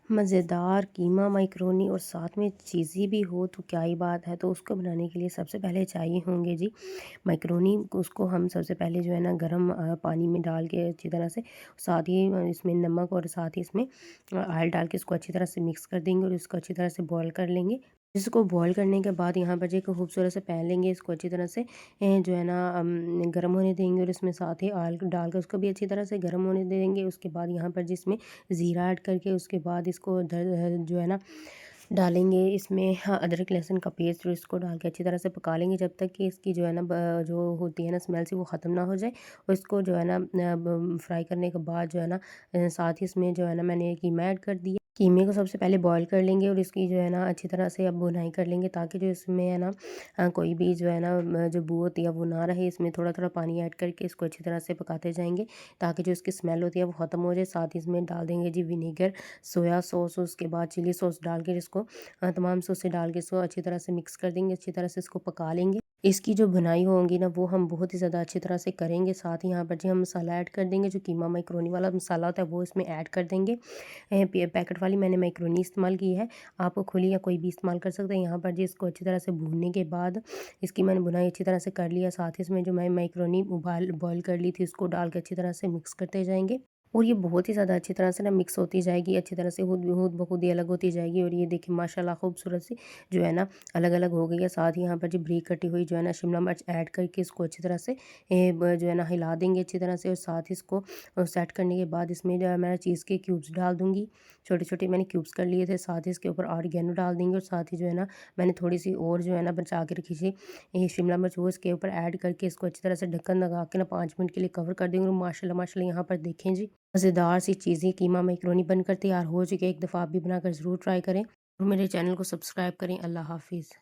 मज़ेदार कीमा माइक्रोनी और साथ में चीज़ी भी हो तो क्या ही बात है। तो उसको बनाने के लिए सबसे पहले चाहिए होंगे जी माइक्रोनी। उसको हम सबसे पहले जो है ना गरम पानी में डाल के अच्छी तरह से, साथ ही इसमें नमक और साथ ही इसमें ऑयल डाल के इसको अच्छी तरह से मिक्स कर देंगे और इसको अच्छी तरह से बॉईल कर लेंगे। इसको बॉईल करने के बाद यहाँ पर जो एक खूबसूरत से पैन लेंगे, इसको अच्छी तरह से जो है ना गर्म होने देंगे और इसमें साथ ही ऑयल डाल कर उसको भी अच्छी तरह से गर्म होने देंगे। उसके बाद यहाँ पर जिसमें ज़ीरा ऐड करके उसके बाद इसको जो है ना डालेंगे इसमें, हाँ, अदरक लहसुन का पेस्ट, और इसको डाल के अच्छी तरह से पका लेंगे जब तक कि इसकी जो है ना जो होती है ना स्मेल सी वो ख़त्म ना हो जाए। और इसको जो है ना फ्राई करने के बाद जो है ना साथ ही इसमें जो है ना मैंने कीमा ऐड कर दिया। कीमे को सबसे पहले बॉईल कर लेंगे और इसकी जो है ना अच्छी तरह से अब भुनाई कर लेंगे, ताकि जो इसमें है ना कोई भी जो है ना जो बू होती है वो ना रहे। इसमें थोड़ा थोड़ा पानी ऐड करके इसको अच्छी तरह से पकाते जाएंगे, ताकि जो इसकी स्मेल होती है वो ख़त्म हो जाए। साथ ही इसमें डाल देंगे जी विनेगर, सोया सॉस, उसके बाद चिली सॉस डाल के इसको तमाम सॉसें डाल के इसको अच्छी तरह से मिक्स कर देंगे, अच्छी तरह से इसको पका लेंगे। इसकी जो भुनाई होगी ना वो हम बहुत ही ज़्यादा अच्छी तरह से करेंगे। साथ ही यहाँ पर जी हम मसाला ऐड कर देंगे, जो कीमा मैक्रोनी वाला मसाला होता है वो इसमें ऐड कर देंगे। पैकेट वाली मैंने मैक्रोनी इस्तेमाल की है, आप खुली या कोई भी इस्तेमाल कर सकते हैं। यहाँ पर जी इसको अच्छी तरह से भूनने के बाद इसकी मैंने भुनाई अच्छी तरह से कर लिया। साथ ही इसमें जो मैं मैक्रोनी उबाल बॉयल कर ली थी उसको डाल के अच्छी तरह से मिक्स करते जाएंगे, और ये बहुत ही ज़्यादा अच्छी तरह से ना मिक्स होती जाएगी, अच्छी तरह से खुद ब खुद ही अलग होती जाएगी। और ये देखिए माशाल्लाह खूबसूरत सी जो है ना अलग-अलग हो गई है। साथ ही यहाँ पर जो बारीक कटी हुई जो है ना शिमला मिर्च ऐड करके इसको अच्छी तरह से जो है ना हिला देंगे अच्छी तरह से, और साथ ही इसको सेट करने के बाद इसमें जो है मैं चीज़ के क्यूब्स डाल दूँगी। छोटे-छोटे मैंने क्यूब्स कर लिए थे। साथ ही इसके ऊपर ऑरिगेनो डाल देंगे, और साथ ही जो है ना मैंने थोड़ी-सी और जो है ना बचा के रखी थी ये शिमला मिर्च, वो इसके ऊपर ऐड करके इसको अच्छी तरह से ढक्कन लगा के ना 5 मिनट के लिए कवर कर देंगे। और माशाल्लाह माशाल्लाह यहाँ पर देखें जी मज़ेदार सी चीज़ें कीमा मैक्रोनी बनकर तैयार हो चुकी है। एक दफ़ा आप भी बनाकर ज़रूर ट्राई करें और मेरे चैनल को सब्सक्राइब करें। अल्लाह हाफ़िज़।